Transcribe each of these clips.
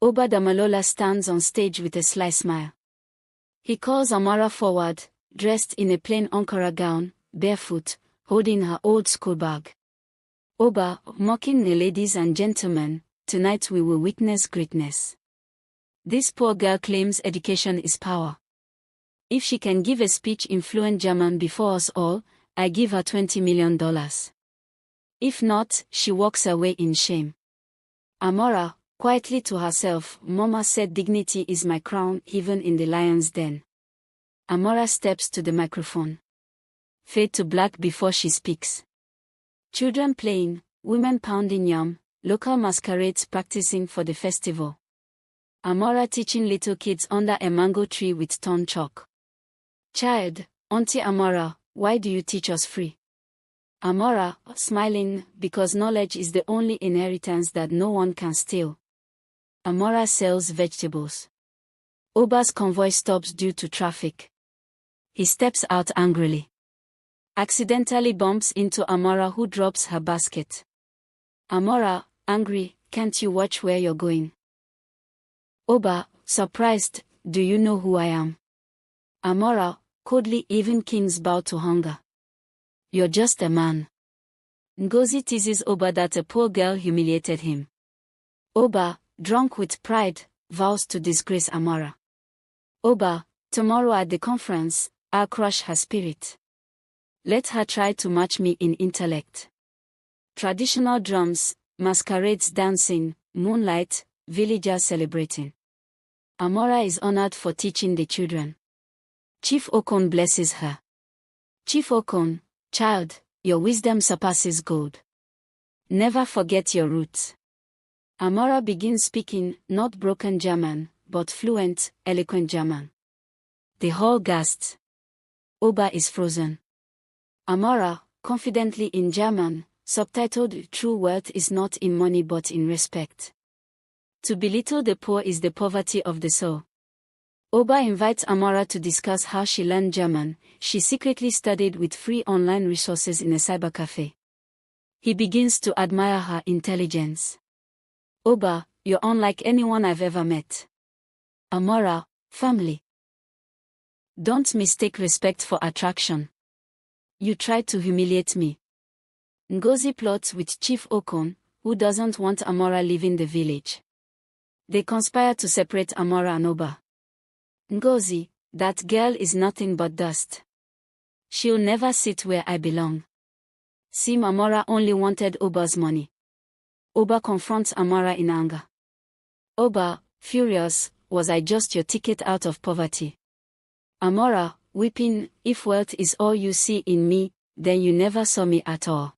Oba Damalola stands on stage with a sly smile. He calls Amara forward, dressed in a plain Ankara gown, barefoot, holding her old school bag. Oba, mocking the ladies and gentlemen, tonight we will witness greatness. This poor girl claims education is power. If she can give a speech in fluent German before us all, I give her $20 million. If not, she walks away in shame. Amara, quietly to herself, Mama said dignity is my crown even in the lion's den. Amara steps to the microphone. Fade to black before she speaks. Children playing, women pounding yam, local masquerades practicing for the festival. Amara teaching little kids under a mango tree with torn chalk. Child, Auntie Amara, why do you teach us free? Amara, smiling, because knowledge is the only inheritance that no one can steal. Amara sells vegetables. Oba's convoy stops due to traffic. He steps out angrily. Accidentally bumps into Amara, who drops her basket. Amara, angry, can't you watch where you're going? Oba, surprised, do you know who I am? Amara, coldly, even kings bow to hunger. You're just a man. Ngozi teases Oba that a poor girl humiliated him. Oba, drunk with pride, vows to disgrace Amara. Oba, tomorrow at the conference, I'll crush her spirit. Let her try to match me in intellect. Traditional drums, masquerades dancing, moonlight, villagers celebrating. Amara is honored for teaching the children. Chief Okon blesses her. Chief Okon, child, your wisdom surpasses gold. Never forget your roots. Amara begins speaking, not broken German, but fluent, eloquent German. The hall gasps. Oba is frozen. Amara, confidently in German, subtitled, true wealth is not in money but in respect. To belittle the poor is the poverty of the soul. Oba invites Amara to discuss how she learned German. She secretly studied with free online resources in a cybercafe. He begins to admire her intelligence. Oba, you're unlike anyone I've ever met. Amara, family. Don't mistake respect for attraction. You tried to humiliate me. Ngozi plots with Chief Okon, who doesn't want Amara leaving the village. They conspire to separate Amara and Oba. Ngozi, that girl is nothing but dust. She'll never sit where I belong. Sim Amara only wanted Oba's money. Oba confronts Amara in anger. Oba, furious, was I just your ticket out of poverty? Amara, weeping, if wealth is all you see in me, then you never saw me at all.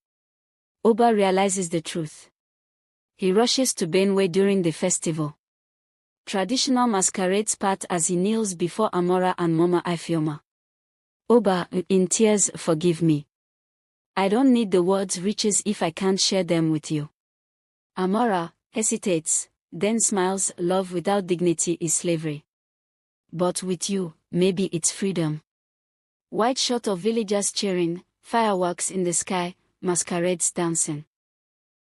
Oba realizes the truth. He rushes to Benue during the festival. Traditional masquerades part as he kneels before Amara and Mama Ifeoma. Oba, in tears, forgive me. I don't need the words riches if I can't share them with you. Amara hesitates, then smiles. Love without dignity is slavery. But with you, maybe it's freedom. White shot of villagers cheering, fireworks in the sky, masquerades dancing.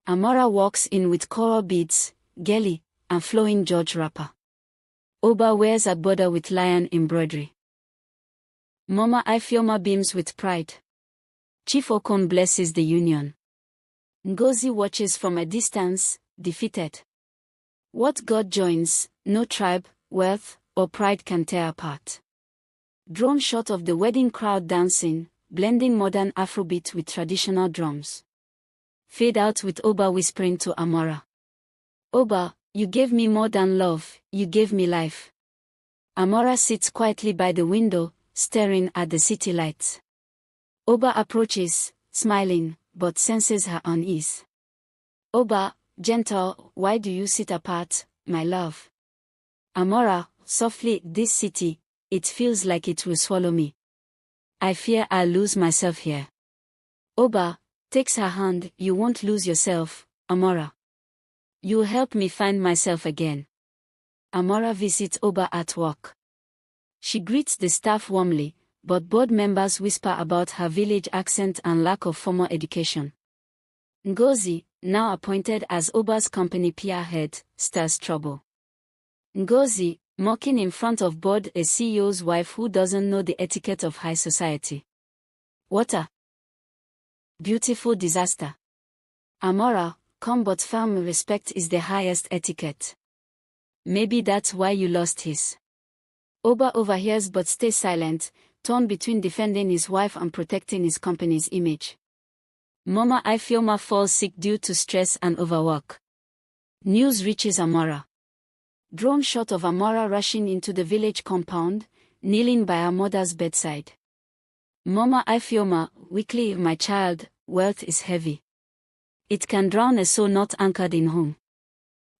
Amara walks in with coral beads, geli, and flowing George wrapper. Oba wears a border with lion embroidery. Mama Ifeoma beams with pride. Chief Okon blesses the union. Ngozi watches from a distance, defeated. What God joins, no tribe, wealth, or pride can tear apart. Drone shot of the wedding crowd dancing, blending modern Afrobeat with traditional drums. Fade out with Oba whispering to Amara. Oba, you gave me more than love, you gave me life. Amara sits quietly by the window, staring at the city lights. Oba approaches, smiling, but senses her unease. Oba, gentle, why do you sit apart, my love? Amara, softly, this city, it feels like it will swallow me. I fear I'll lose myself here. Oba takes her hand. You won't lose yourself, Amara. You'll help me find myself again. Amara visits Oba at work. She greets the staff warmly, but board members whisper about her village accent and lack of formal education. Ngozi, now appointed as Oba's company PR head, stirs trouble. Ngozi, mocking in front of board a CEO's wife who doesn't know the etiquette of high society. What a beautiful disaster. Amara, come but firm respect is the highest etiquette. Maybe that's why you lost his. Oba overhears but stays silent, torn between defending his wife and protecting his company's image. Mama Ifeoma falls sick due to stress and overwork. News reaches Amara. Drone shot of Amara rushing into the village compound, kneeling by her mother's bedside. Mama Ifeoma, weakly, my child, wealth is heavy. It can drown a soul not anchored in home.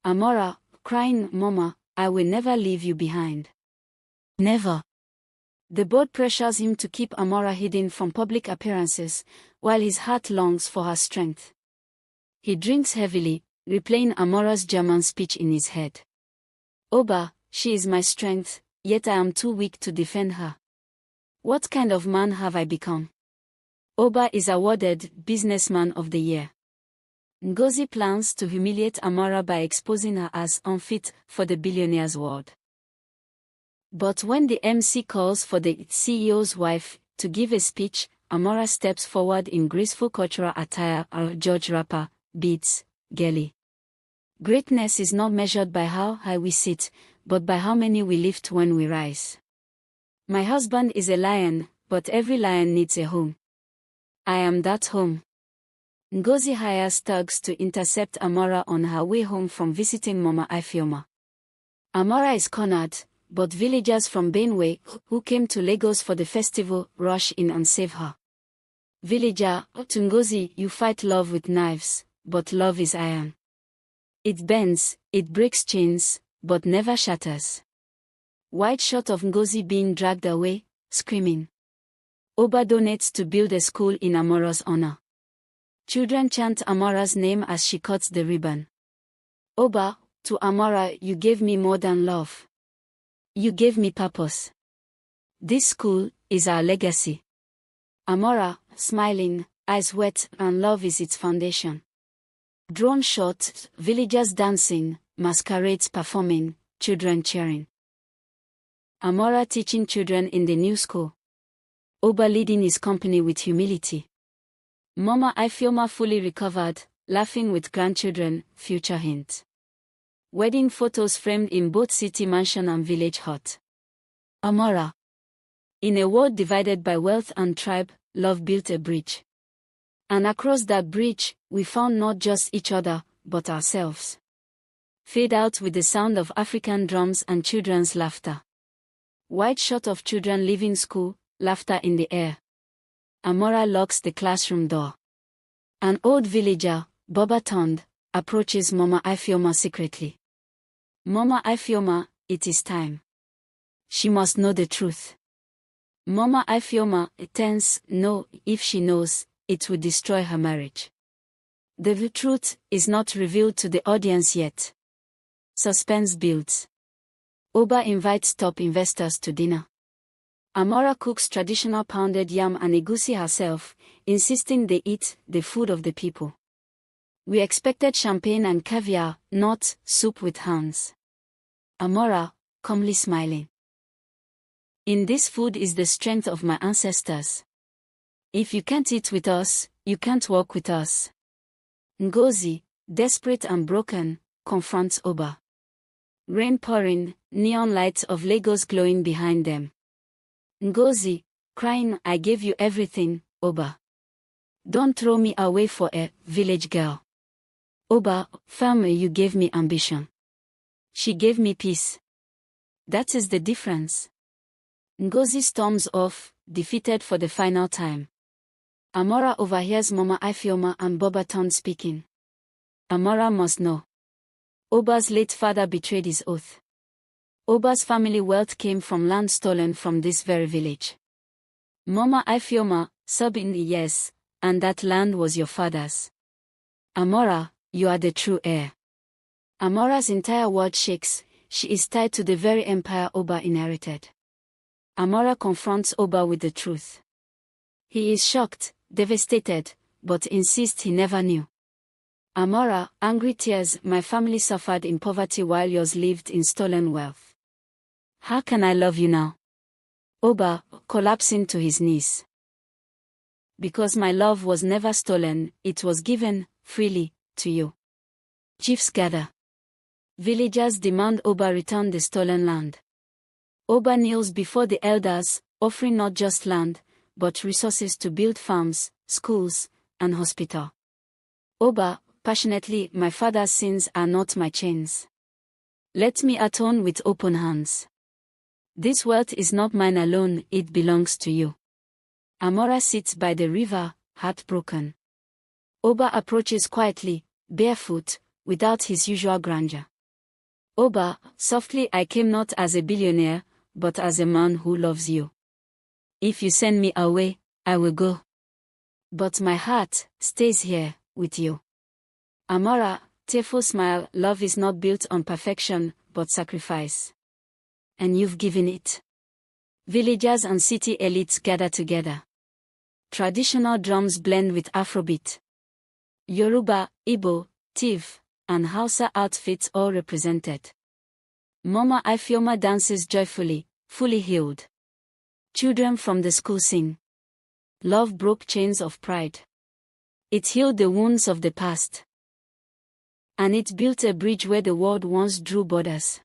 Amara, crying, Mama, I will never leave you behind. Never. The board pressures him to keep Amara hidden from public appearances, while his heart longs for her strength. He drinks heavily, replaying Amara's German speech in his head. Oba, she is my strength, yet I am too weak to defend her. What kind of man have I become? Oba is awarded Businessman of the Year. Ngozi plans to humiliate Amara by exposing her as unfit for the billionaire's world. But when the MC calls for the CEO's wife to give a speech, Amara steps forward in graceful cultural attire, George Rapper, beats, girly. Greatness is not measured by how high we sit, but by how many we lift when we rise. My husband is a lion, but every lion needs a home. I am that home. Ngozi hires thugs to intercept Amara on her way home from visiting Mama Ifeoma. Amara is cornered, but villagers from Benue, who came to Lagos for the festival, rush in and save her. Villager, to Ngozi, you fight love with knives, but love is iron. It bends, it breaks chains, but never shatters. Wide shot of Ngozi being dragged away, screaming. Oba donates to build a school in Amara's honor. Children chant Amara's name as she cuts the ribbon. Oba, to Amara, you gave me more than love. You gave me purpose. This school is our legacy. Amara, smiling, eyes wet, and love is its foundation. Drone shot, villagers dancing, masquerades performing, children cheering. Amara teaching children in the new school. Oba leading his company with humility. Mama Ifeoma fully recovered, laughing with grandchildren, future hint. Wedding photos framed in both city mansion and village hut. Amara. In a world divided by wealth and tribe, love built a bridge. And across that bridge, we found not just each other, but ourselves. Fade out with the sound of African drums and children's laughter. Wide shot of children leaving school, laughter in the air. Amara locks the classroom door. An old villager, Boba Tond, approaches Mama Ifeoma secretly. Mama Ifeoma, it is time. She must know the truth. Mama Ifeoma, tense, no, if she knows, it would destroy her marriage. The truth is not revealed to the audience yet. Suspense builds. Oba invites top investors to dinner. Amara cooks traditional pounded yam and egusi herself, insisting they eat the food of the people. We expected champagne and caviar, not soup with hands. Amara, calmly smiling. In this food is the strength of my ancestors. If you can't eat with us, you can't walk with us. Ngozi, desperate and broken, confronts Oba. Rain pouring, neon lights of Lagos glowing behind them. Ngozi, crying, I gave you everything, Oba. Don't throw me away for a village girl. Oba, firm, you gave me ambition. She gave me peace. That is the difference. Ngozi storms off, defeated for the final time. Amara overhears Mama Ifeoma and Boba Tond speaking. Amara must know. Oba's late father betrayed his oath. Oba's family wealth came from land stolen from this very village. Mama Ifeoma, sobbing, yes, and that land was your father's. Amara, you are the true heir. Amara's entire world shakes, she is tied to the very empire Oba inherited. Amara confronts Oba with the truth. He is shocked, devastated, but insists he never knew. Amara, angry tears, my family suffered in poverty while yours lived in stolen wealth. How can I love you now? Oba, collapsing to his knees. Because my love was never stolen, it was given, freely, to you. Chiefs gather. Villagers demand Oba return the stolen land. Oba kneels before the elders, offering not just land, but resources to build farms, schools, and hospital. Oba, passionately, my father's sins are not my chains. Let me atone with open hands. This wealth is not mine alone, it belongs to you. Amara sits by the river, heartbroken. Oba approaches quietly, barefoot, without his usual grandeur. Oba, softly, I came not as a billionaire, but as a man who loves you. If you send me away, I will go. But my heart stays here, with you. Amara, tearful smile, love is not built on perfection, but sacrifice. And you've given it. Villagers and city elites gather together. Traditional drums blend with Afrobeat. Yoruba, Igbo, Tiv, and Hausa outfits all represented. Mama Ifioma dances joyfully, fully healed. Children from the school sing. Love broke chains of pride. It healed the wounds of the past. And it built a bridge where the world once drew borders.